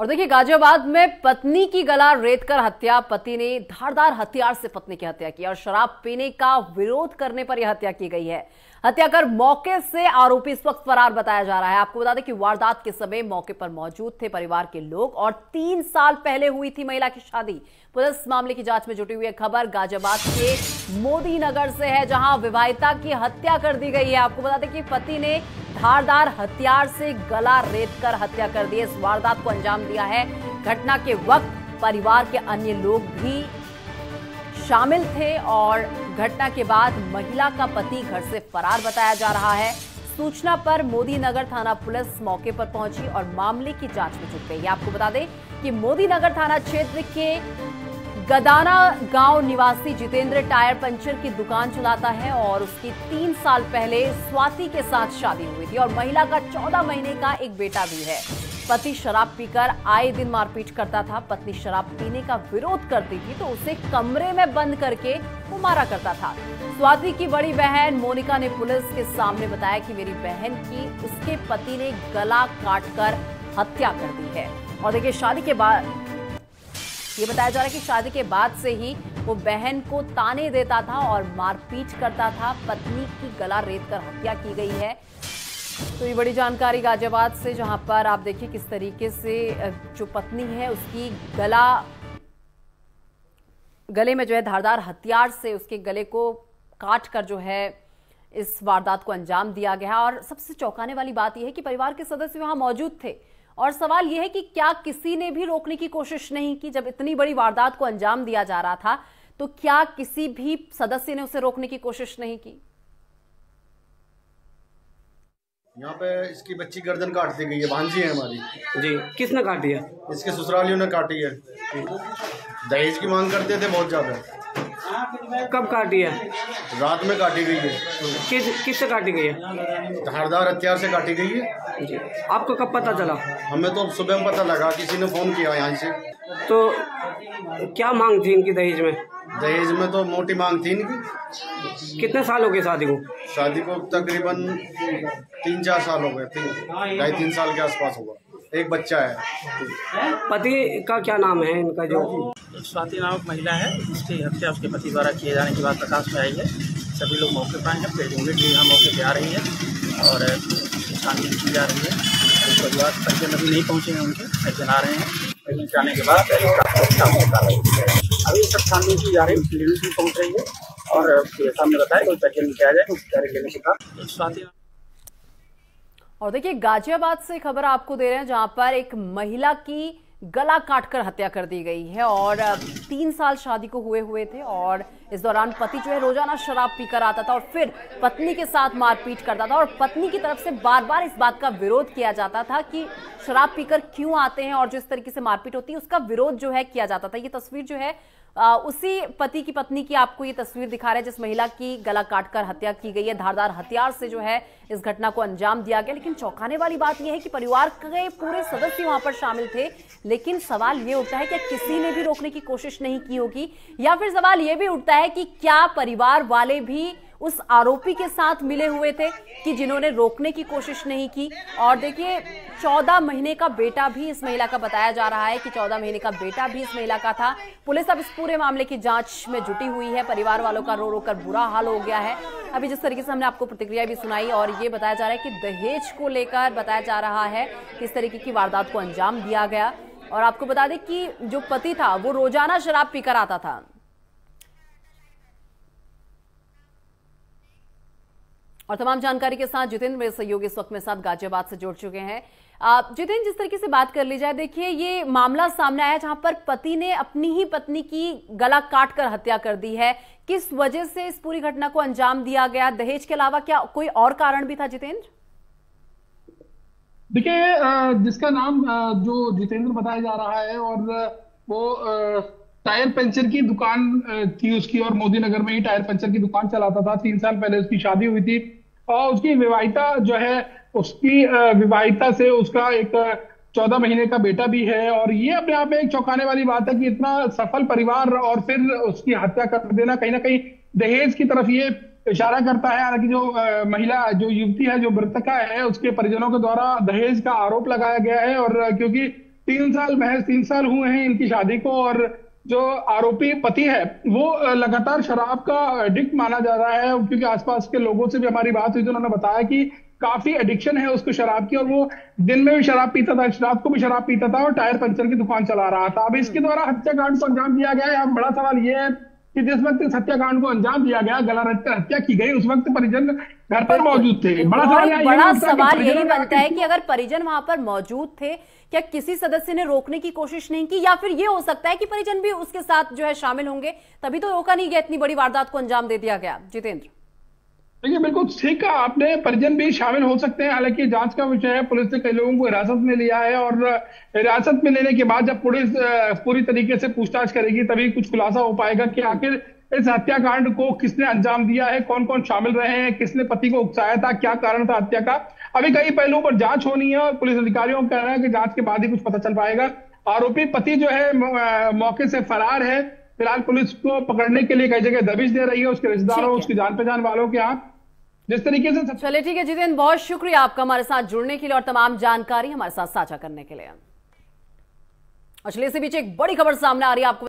और देखिए गाजियाबाद में पत्नी की गला रेतकर हत्या, पति ने धारदार हथियार से पत्नी की हत्या की और शराब पीने का विरोध करने पर यह हत्या की गई है। हत्या कर मौके से आरोपी इस वक्त फरार बताया जा रहा है। आपको बता दें कि वारदात के समय मौके पर मौजूद थे परिवार के लोग और 3 साल पहले हुई थी महिला की शादी। पुलिस मामले की जांच में जुटी हुई है। खबर गाजियाबाद के मोदी नगर से है, जहां विवाहिता की हत्या कर दी गई है। आपको बता दें कि पति ने धारदार हथियार से गला रेतकर हत्या कर दी। इस वारदात को अंजाम दिया है। घटना के वक्त परिवार के अन्य लोग भी शामिल थे और घटना के बाद महिला का पति घर से फरार बताया जा रहा है। सूचना पर मोदी नगर थाना पुलिस मौके पर पहुंची और मामले की जांच में जुट गई। आपको बता दें कि मोदी नगर थाना क्षेत्र के गदाना गांव निवासी जितेंद्र टायर पंचर की दुकान चलाता है और उसकी 3 साल पहले स्वाति के साथ शादी हुई थी और महिला का 14 महीने का एक बेटा भी है। पति शराब पीकर आए दिन मारपीट करता था। पत्नी शराब पीने का विरोध करती थी तो उसे कमरे में बंद करके वो मारा करता था। स्वाति की बड़ी बहन मोनिका ने पुलिस के सामने बताया कि मेरी बहन की उसके पति ने गला काटकर हत्या कर दी है। और देखिए शादी के बाद ये बताया जा रहा है कि शादी के बाद से ही वो बहन को ताने देता था और मारपीट करता था। पत्नी की गला रेतकर हत्या की गई है। तो ये बड़ी जानकारी गाजियाबाद से, जहां पर आप देखिए किस तरीके से जो पत्नी है उसकी गले में जो है धारदार हथियार से उसके गले को काट कर जो है इस वारदात को अंजाम दिया गया। और सबसे चौंकाने वाली बात यह है कि परिवार के सदस्य वहां मौजूद थे और सवाल यह है कि क्या किसी ने भी रोकने की कोशिश नहीं की? जब इतनी बड़ी वारदात को अंजाम दिया जा रहा था तो क्या किसी भी सदस्य ने उसे रोकने की कोशिश नहीं की? यहाँ पे इसकी बच्ची गर्दन काट दी गई है। भांजी है हमारी। जी, किसने काटी है? इसके ससुरालियों ने काटी है। दहेज की मांग करते थे बहुत ज्यादा। कब काटी है? रात में काटी गई है। किससे काटी गई है? धारदार हथियार से काटी गई है। जी, आपको कब पता चला? हमें तो सुबह में पता लगा, किसी ने फोन किया यहाँ से। तो क्या मांग थी इनकी दहेज में? दहेज में तो मोटी मांग थी इनकी। कितने साल हो गए शादी को? शादी को तकरीबन 3-4 साल हो गए। 2.5-3 साल के आसपास होगा। एक बच्चा है। पति का क्या नाम है इनका? जो स्वाति नामक महिला है, इसकी हत्या उसके पति द्वारा किए जाने की बात प्रकाश में आई है। सभी लोग मौके पर आए हैं। फिर यूनिट भी यहाँ मौके पर आ रही है और छानबीन की जा रही है। परिवार परिजन अभी नहीं पहुँचे हैं, उनके परिजन आ रहे हैं। परिजन के आने के बाद अभी सब छानबीन की जा रही है। यूनिट भी पहुँच रही है और सामने बताया कोई परिजन किया जाए उस कार्य लेने के बाद स्वाति। और देखिए गाजियाबाद से खबर आपको दे रहे हैं, जहां पर एक महिला की गला काटकर हत्या कर दी गई है और 3 साल शादी को हुए थे और इस दौरान पति जो है रोजाना शराब पीकर आता था और फिर पत्नी के साथ मारपीट करता था और पत्नी की तरफ से बार बार इस बात का विरोध किया जाता था कि शराब पीकर क्यों आते हैं और जो इस तरीके से मारपीट होती है उसका विरोध जो है किया जाता था। ये तस्वीर जो है उसी पति की पत्नी की आपको ये तस्वीर दिखा रहे हैं जिस महिला की गला काटकर हत्या की गई है। धारदार हथियार से जो है इस घटना को अंजाम दिया गया। लेकिन चौंकाने वाली बात यह है कि परिवार के पूरे सदस्य वहां पर शामिल थे, लेकिन सवाल ये उठता है कि किसी ने भी रोकने की कोशिश नहीं की होगी, या फिर सवाल ये भी उठता है कि क्या परिवार वाले भी उस आरोपी के साथ मिले हुए थे कि जिन्होंने रोकने की कोशिश नहीं की। और देखिए 14 महीने का बेटा भी इस महिला का बताया जा रहा है कि 14 महीने का बेटा भी इस महिला का था। पुलिस अब इस पूरे मामले की जांच में जुटी हुई है। परिवार वालों का रो रो कर बुरा हाल हो गया है। अभी जिस तरीके से हमने आपको प्रतिक्रिया भी सुनाई और ये बताया जा रहा है कि दहेज को लेकर बताया जा रहा है किस तरीके की वारदात को अंजाम दिया गया। और आपको बता दें कि जो पति था वो रोजाना शराब पीकर आता था। और तमाम जानकारी के साथ जितेंद्र मेरे सहयोगी इस वक्त मेरे साथ गाजियाबाद से जुड़ चुके हैं। जितेंद्र, जिस तरीके से बात कर ली जाए, देखिए ये मामला सामने आया जहां पर पति ने अपनी ही पत्नी की गला काटकर हत्या कर दी है। किस वजह से इस पूरी घटना को अंजाम दिया गया? दहेज के अलावा क्या कोई और कारण भी था जितेंद्र? देखिए जिसका नाम जो जितेंद्र बताया जा रहा है और वो टायर पंचर की दुकान थी उसकी और मोदी नगर में ही टायर पंचर की दुकान चलाता था। 3 साल पहले उसकी शादी हुई थी और उसकी विवाहिता जो है उसकी विवाहिता से उसका एक 14 महीने का बेटा भी है। और ये अपने आप में एक चौंकाने वाली बात है कि इतना सफल परिवार और फिर उसकी हत्या कर देना कहीं ना कहीं दहेज की तरफ ये इशारा करता है। हालांकि जो महिला जो युवती है जो मृतका है उसके परिजनों के द्वारा दहेज का आरोप लगाया गया है और क्योंकि महज 3 साल हुए हैं इनकी शादी को। और जो आरोपी पति है वो लगातार शराब का एडिक्ट माना जा रहा है, क्योंकि आसपास के लोगों से भी हमारी बात हुई तो उन्होंने बताया कि काफी एडिक्शन है उसको शराब की, और वो दिन में भी शराब पीता था, रात को भी शराब पीता था और टायर पंचर की दुकान चला रहा था। अब इसके द्वारा हत्याकांड को अंजाम दिया गया है। अब बड़ा सवाल ये है कि जिस वक्त इस हत्याकांड को अंजाम दिया गया, गला रखकर हत्या की गई, उस वक्त परिजन घर पर मौजूद थे। बड़ा सवाल यही बनता है कि अगर परिजन वहां पर मौजूद थे, क्या किसी सदस्य ने रोकने की कोशिश नहीं की, या फिर ये हो सकता है कि परिजन भी उसके साथ जो है शामिल होंगे, तभी तो रोका नहीं गया, इतनी बड़ी वारदात को अंजाम दे दिया गया। जितेंद्र, देखिए बिल्कुल ठीक कहा आपने, परिजन भी शामिल हो सकते हैं। हालांकि जांच का विषय है, पुलिस ने कई लोगों को हिरासत में लिया है और हिरासत में लेने के बाद जब पुलिस पूरी तरीके से पूछताछ करेगी तभी कुछ खुलासा हो पाएगा कि आखिर इस हत्याकांड को किसने अंजाम दिया है, कौन कौन शामिल रहे हैं, किसने पति को उकसाया था, क्या कारण था हत्या का। अभी कई पहलुओं पर जांच होनी है और पुलिस अधिकारियों का कहना है कि जांच के बाद ही कुछ पता चल पाएगा। आरोपी पति जो है मौके से फरार है। फिलहाल पुलिस को पकड़ने के लिए कई जगह दबिश दे रही है, उसके रिश्तेदारों, उसकी जान पहचान वालों के यहाँ। जिस तरीके से चलिए ठीक है जितेंद्र, बहुत शुक्रिया आपका हमारे साथ जुड़ने के लिए और तमाम जानकारी हमारे साथ साझा करने के लिए। और चलिए इसी बीच एक बड़ी खबर सामने आ रही है, आपको